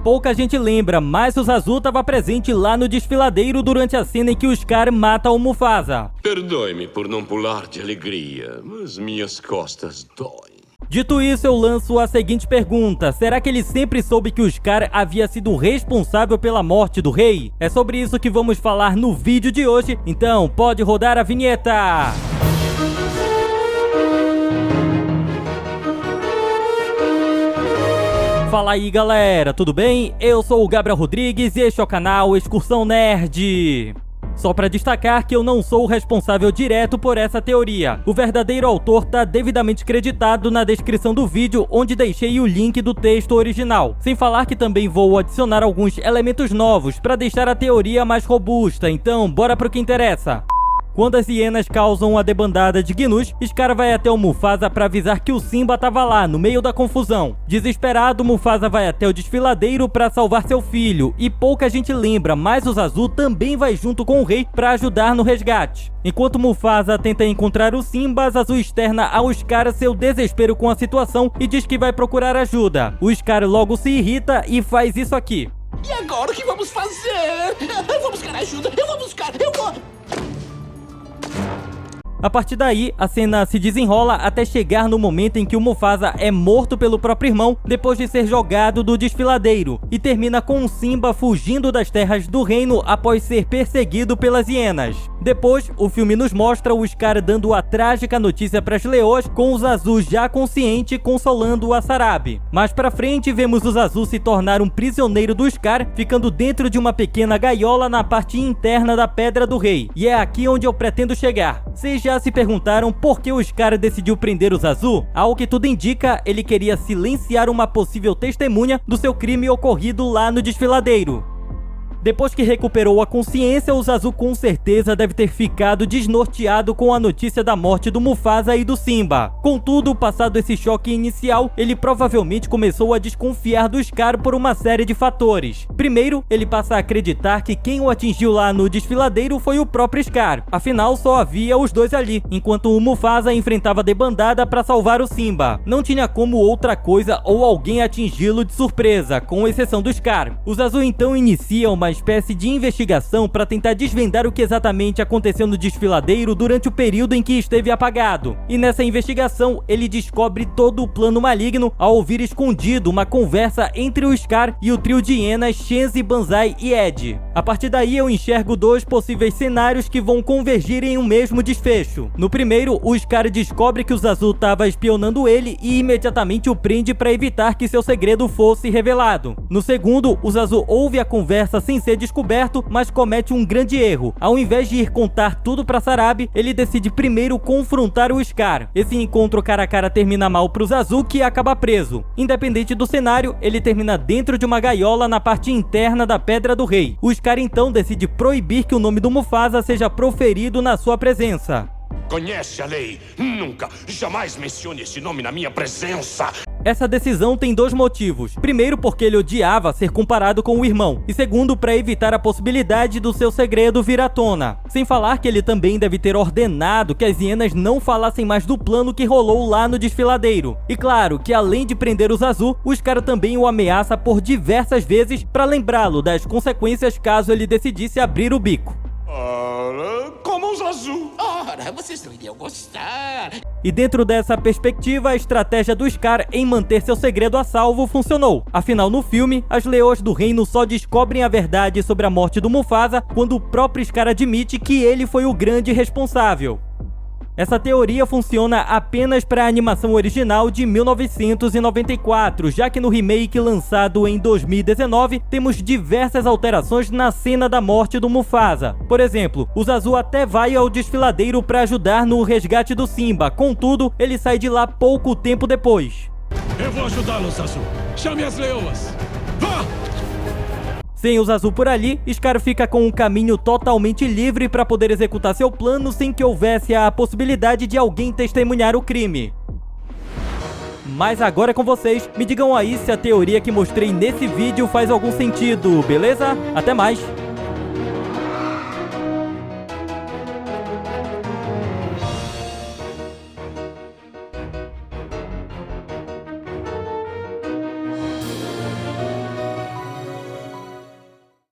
Pouca gente lembra, mas o Zazu estava presente lá no desfiladeiro durante a cena em que o Scar mata o Mufasa. Perdoe-me por não pular de alegria, mas minhas costas doem. Dito isso, eu lanço a seguinte pergunta: será que ele sempre soube que o Scar havia sido responsável pela morte do rei? É sobre isso que vamos falar no vídeo de hoje, então pode rodar a vinheta! Fala aí galera, tudo bem? Eu sou o Gabriel Rodrigues e este é o canal Excursão Nerd. Só para destacar que eu não sou o responsável direto por essa teoria. O verdadeiro autor está devidamente creditado na descrição do vídeo, onde deixei o link do texto original. Sem falar que também vou adicionar alguns elementos novos para deixar a teoria mais robusta, então bora pro que interessa. Quando as hienas causam a debandada de gnus, Scar vai até o Mufasa para avisar que o Simba estava lá, no meio da confusão. Desesperado, Mufasa vai até o desfiladeiro para salvar seu filho, e pouca gente lembra, mas o Zazu também vai junto com o rei para ajudar no resgate. Enquanto Mufasa tenta encontrar o Simba, Zazu externa ao Scar seu desespero com a situação e diz que vai procurar ajuda. O Scar logo se irrita e faz isso aqui. E agora o que vamos fazer? Eu vou buscar ajuda, eu vou... A partir daí, a cena se desenrola até chegar no momento em que o Mufasa é morto pelo próprio irmão depois de ser jogado do desfiladeiro, e termina com o Simba fugindo das terras do reino após ser perseguido pelas hienas. Depois, o filme nos mostra o Scar dando a trágica notícia para as leoas, com o Zazu já consciente consolando a Sarabi. Mais pra frente, vemos o Zazu se tornar um prisioneiro do Scar, ficando dentro de uma pequena gaiola na parte interna da Pedra do Rei. E é aqui onde eu pretendo chegar. Vocês já se perguntaram por que o Scar decidiu prender o Zazu? Ao que tudo indica, ele queria silenciar uma possível testemunha do seu crime ocorrido lá no desfiladeiro. Depois que recuperou a consciência, o Zazu com certeza deve ter ficado desnorteado com a notícia da morte do Mufasa e do Simba. Contudo, passado esse choque inicial, ele provavelmente começou a desconfiar do Scar por uma série de fatores. Primeiro, ele passa a acreditar que quem o atingiu lá no desfiladeiro foi o próprio Scar. Afinal, só havia os dois ali, enquanto o Mufasa enfrentava a debandada para salvar o Simba. Não tinha como outra coisa ou alguém atingi-lo de surpresa, com exceção do Scar. O Zazu então inicia uma espécie de investigação para tentar desvendar o que exatamente aconteceu no desfiladeiro durante o período em que esteve apagado. E nessa investigação, ele descobre todo o plano maligno ao ouvir escondido uma conversa entre o Scar e o trio de hienas Shenzi, Banzai e Ed. A partir daí eu enxergo dois possíveis cenários que vão convergir em um mesmo desfecho. No primeiro, o Scar descobre que o Zazu estava espionando ele e imediatamente o prende para evitar que seu segredo fosse revelado. No segundo, o Zazu ouve a conversa sem ser descoberto, mas comete um grande erro. Ao invés de ir contar tudo para Sarabi, ele decide primeiro confrontar o Scar. Esse encontro cara a cara termina mal pro Zazu, que acaba preso. Independente do cenário, ele termina dentro de uma gaiola na parte interna da Pedra do Rei. O Scar então decide proibir que o nome do Mufasa seja proferido na sua presença. Conhece a lei? Nunca, jamais mencione esse nome na minha presença! Essa decisão tem dois motivos. Primeiro, porque ele odiava ser comparado com o irmão. E segundo, para evitar a possibilidade do seu segredo vir à tona. Sem falar que ele também deve ter ordenado que as hienas não falassem mais do plano que rolou lá no desfiladeiro. E claro, que além de prender o Zazu, o Scar também o ameaça por diversas vezes para lembrá-lo das consequências caso ele decidisse abrir o bico. Como um Zazu! Ora, vocês não iriam gostar. E dentro dessa perspectiva, a estratégia do Scar em manter seu segredo a salvo funcionou. Afinal, no filme, as leoas do reino só descobrem a verdade sobre a morte do Mufasa quando o próprio Scar admite que ele foi o grande responsável. Essa teoria funciona apenas para a animação original de 1994, já que no remake lançado em 2019 temos diversas alterações na cena da morte do Mufasa. Por exemplo, o Zazu até vai ao desfiladeiro para ajudar no resgate do Simba, contudo, ele sai de lá pouco tempo depois. Eu vou ajudá-lo, Zazu. Chame as leoas. Vá! Sem o Zazu por ali, Scar fica com um caminho totalmente livre para poder executar seu plano sem que houvesse a possibilidade de alguém testemunhar o crime. Mas agora é com vocês, me digam aí se a teoria que mostrei nesse vídeo faz algum sentido, beleza? Até mais!